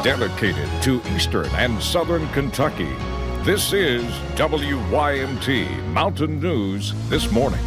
dedicated to Eastern and Southern Kentucky. This is WYMT Mountain News This Morning.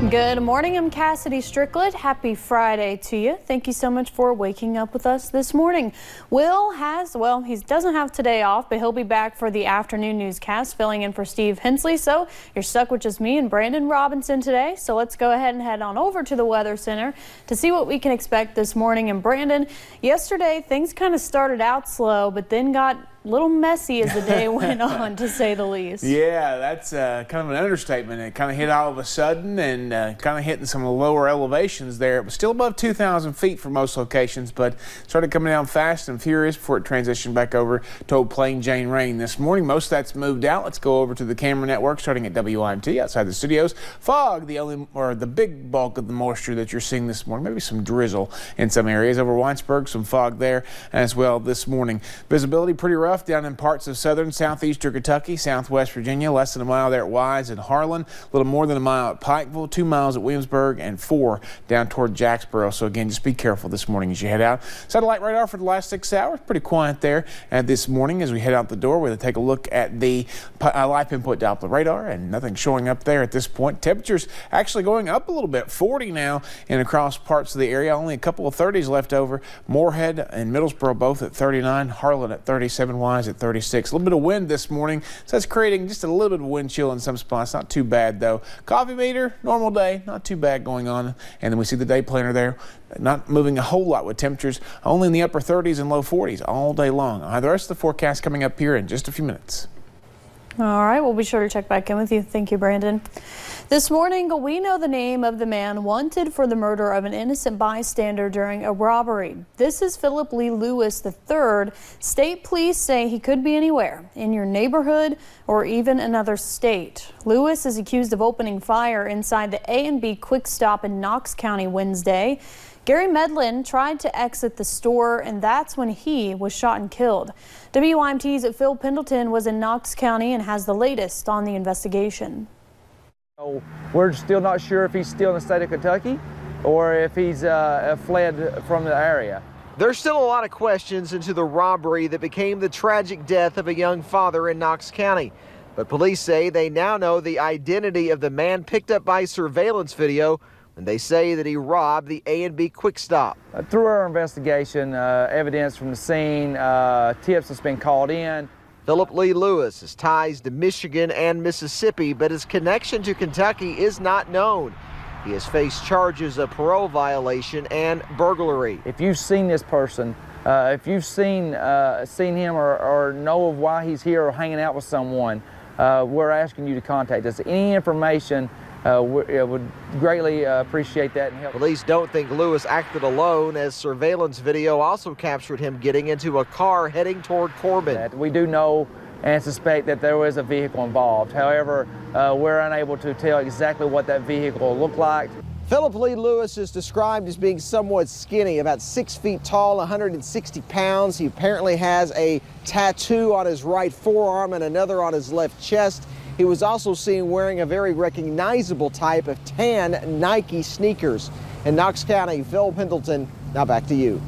Good morning, I'm Cassidy Strickland. Happy Friday to you. Thank you so much for waking up with us this morning. Will he doesn't have today off, but he'll be back for the afternoon newscast, filling in for Steve Hensley. So you're stuck with just me and Brandon Robinson today. So let's go ahead and head on over to the Weather Center to see what we can expect this morning. And Brandon, yesterday things kind of started out slow, but then got a little messy as the day went on, to say the least. Yeah, that's kind of an understatement. It kind of hit all of a sudden and kind of hitting some lower elevations there. It was still above 2,000 feet for most locations, but started coming down fast and furious before it transitioned back over to plain Jane rain this morning. Most of that's moved out. Let's go over to the camera network starting at WIMT outside the studios. Fog, the big bulk of the moisture that you're seeing this morning. Maybe some drizzle in some areas. Over Winesburg, some fog there as well this morning. Visibility pretty rough down in parts of southern, southeastern Kentucky, southwest Virginia, less than a mile there at Wise and Harlan, a little more than a mile at Pikeville, 2 miles at Williamsburg, and 4 down toward Jacksboro. So again, just be careful this morning as you head out. Satellite radar for the last 6 hours, pretty quiet there this morning as we head out the door. We're going to take a look at the live input Doppler radar, and nothing showing up there at this point. Temperatures actually going up a little bit, 40 now and across parts of the area. Only a couple of 30s left over. Moorhead and Middlesboro both at 39, Harlan at 37, Wise at 36. A little bit of wind this morning, so that's creating just a little bit of wind chill in some spots. Not too bad though. Coffee meter, normal day, not too bad going on. And then we see the day planner there, not moving a whole lot with temperatures only in the upper 30s and low 40s all day long. The rest of the forecast coming up here in just a few minutes. All right, we'll be sure to check back in with you. Thank you, Brandon. This morning, we know the name of the man wanted for the murder of an innocent bystander during a robbery. This is Philip Lee Lewis III. State police say he could be anywhere, in your neighborhood or even another state. Lewis is accused of opening fire inside the A&B Quick Stop in Knox County Wednesday. Gary Medlin tried to exit the store, and that's when he was shot and killed. WYMT's Phil Pendleton was in Knox County and has the latest on the investigation. We're still not sure if he's still in the state of Kentucky or if he's fled from the area. There's still a lot of questions into the robbery that became the tragic death of a young father in Knox County. But police say they now know the identity of the man picked up by surveillance video when they say that he robbed the A&B Quick Stop. Through our investigation, evidence from the scene, tips that's been called in. Philip Lee Lewis has ties to Michigan and Mississippi, but his connection to Kentucky is not known. He has faced charges of parole violation and burglary. If you've seen this person, if you've seen him or know of why he's here or hanging out with someone, we're asking you to contact us. Any information, would greatly appreciate that and help. Police don't think Lewis acted alone, as surveillance video also captured him getting into a car heading toward Corbin. We do know and suspect that there was a vehicle involved. However, we're unable to tell exactly what that vehicle looked like. Philip Lee Lewis is described as being somewhat skinny, about 6 feet tall, 160 pounds. He apparently has a tattoo on his right forearm and another on his left chest. He was also seen wearing a very recognizable type of tan Nike sneakers. In Knox County, Phil Pendleton, now back to you.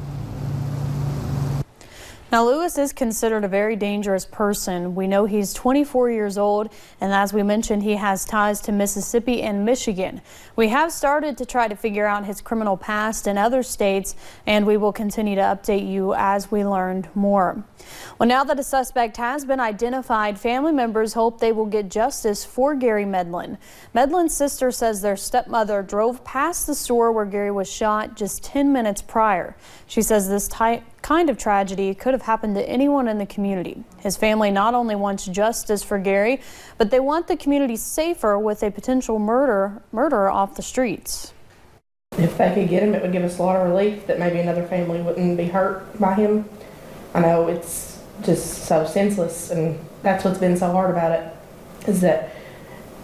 Now, Lewis is considered a very dangerous person. We know he's 24 years old, and as we mentioned, he has ties to Mississippi and Michigan. We have started to try to figure out his criminal past in other states, and we will continue to update you as we learn more. Well, now that a suspect has been identified, family members hope they will get justice for Gary Medlin. Medlin's sister says their stepmother drove past the store where Gary was shot just 10 minutes prior. She says this kind of tragedy could have happened to anyone in the community. His family not only wants justice for Gary, but they want the community safer with a potential murderer off the streets. If they could get him, it would give us a lot of relief that maybe another family wouldn't be hurt by him. I know it's just so senseless, and that's what's been so hard about it, is that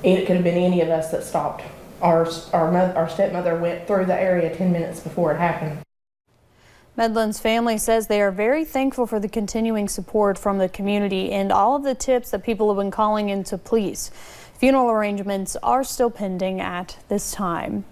it could have been any of us that stopped. Our stepmother went through the area 10 minutes before it happened. Medlin's family says they are very thankful for the continuing support from the community and all of the tips that people have been calling into police. Funeral arrangements are still pending at this time.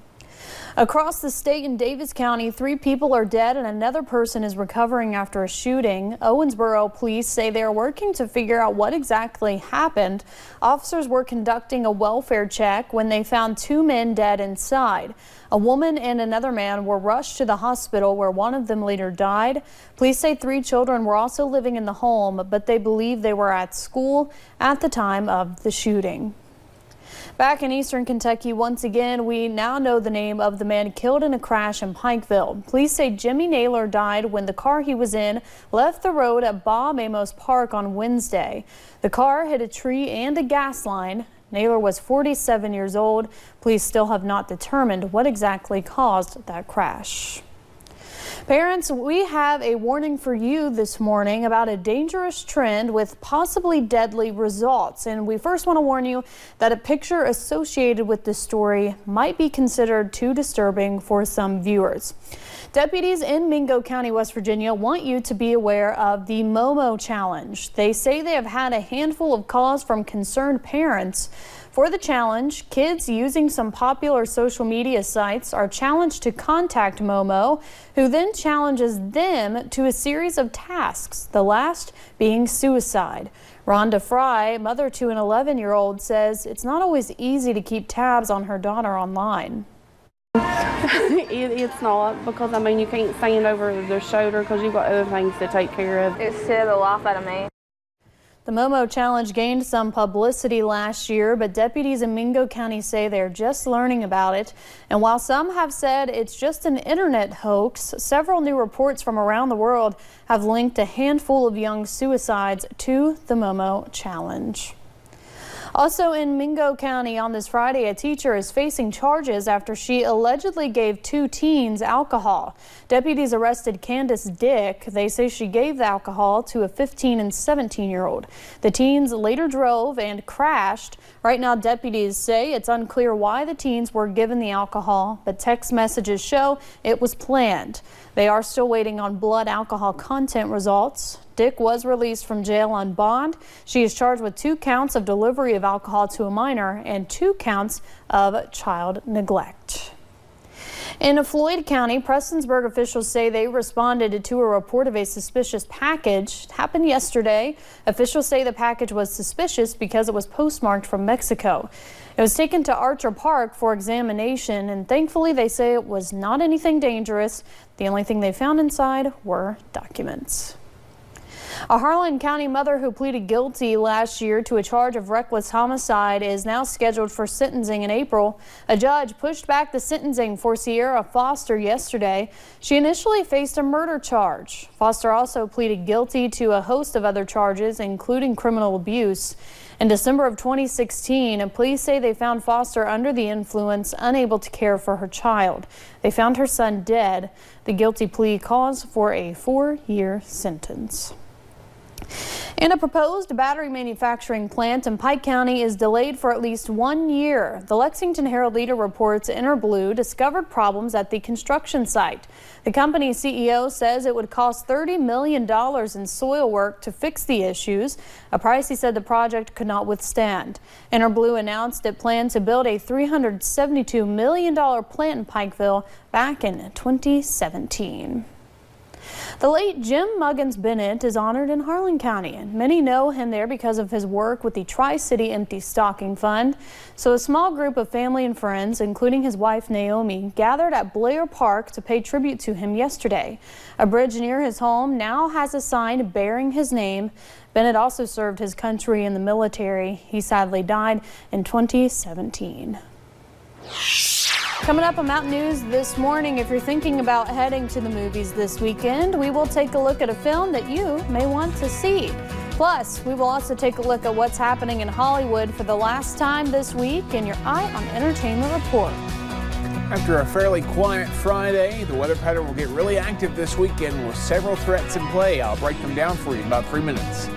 Across the state in Davis County, 3 people are dead and another person is recovering after a shooting. Owensboro police say they are working to figure out what exactly happened. Officers were conducting a welfare check when they found 2 men dead inside. A woman and another man were rushed to the hospital where one of them later died. Police say 3 children were also living in the home, but they believe they were at school at the time of the shooting. Back in eastern Kentucky, once again, we now know the name of the man killed in a crash in Pikeville. Police say Jimmy Naylor died when the car he was in left the road at Bob Amos Park on Wednesday. The car hit a tree and a gas line. Naylor was 47 years old. Police still have not determined what exactly caused that crash. Parents, we have a warning for you this morning about a dangerous trend with possibly deadly results. And we first want to warn you that a picture associated with this story might be considered too disturbing for some viewers. Deputies in Mingo County, West Virginia want you to be aware of the Momo challenge. They say they have had a handful of calls from concerned parents. For the challenge, kids using some popular social media sites are challenged to contact Momo, who then challenges them to a series of tasks, the last being suicide. Rhonda Fry, mother to an 11-year-old, says it's not always easy to keep tabs on her daughter online. It's not, because I mean you can't stand over their shoulder because you've got other things to take care of. It scared the life out of me. The Momo challenge gained some publicity last year, but deputies in Mingo County say they're just learning about it. And while some have said it's just an internet hoax, several new reports from around the world have linked a handful of young suicides to the Momo challenge. Also in Mingo County on this Friday, a teacher is facing charges after she allegedly gave 2 teens alcohol. Deputies arrested Candace Dick. They say she gave the alcohol to a 15 and 17-year-old. The teens later drove and crashed. Right now, deputies say it's unclear why the teens were given the alcohol, but text messages show it was planned. They are still waiting on blood alcohol content results. Dick was released from jail on bond. She is charged with 2 counts of delivery of alcohol to a minor and 2 counts of child neglect. In Floyd County, Prestonsburg officials say they responded to a report of a suspicious package. It happened yesterday. Officials say the package was suspicious because it was postmarked from Mexico. It was taken to Archer Park for examination, and thankfully they say it was not anything dangerous. The only thing they found inside were documents. A Harlan County mother who pleaded guilty last year to a charge of reckless homicide is now scheduled for sentencing in April. A judge pushed back the sentencing for Sierra Foster yesterday. She initially faced a murder charge. Foster also pleaded guilty to a host of other charges, including criminal abuse. In December of 2016, police say they found Foster under the influence, unable to care for her child. They found her son dead. The guilty plea calls for a 4-year sentence. And a proposed battery manufacturing plant in Pike County is delayed for at least 1 year. The Lexington Herald-Leader reports Interblue discovered problems at the construction site. The company's CEO says it would cost $30 million in soil work to fix the issues, a price he said the project could not withstand. Interblue announced it planned to build a $372 million plant in Pikeville back in 2017. The late Jim Muggins Bennett is honored in Harlan County, and many know him there because of his work with the Tri-City Empty Stocking Fund. So a small group of family and friends, including his wife Naomi, gathered at Blair Park to pay tribute to him yesterday. A bridge near his home now has a sign bearing his name. Bennett also served his country in the military. He sadly died in 2017. Coming up on Mountain News this morning, if you're thinking about heading to the movies this weekend, we will take a look at a film that you may want to see. Plus, we will also take a look at what's happening in Hollywood for the last time this week in your Eye on Entertainment report. After a fairly quiet Friday, the weather pattern will get really active this weekend with several threats in play. I'll break them down for you in about 3 minutes.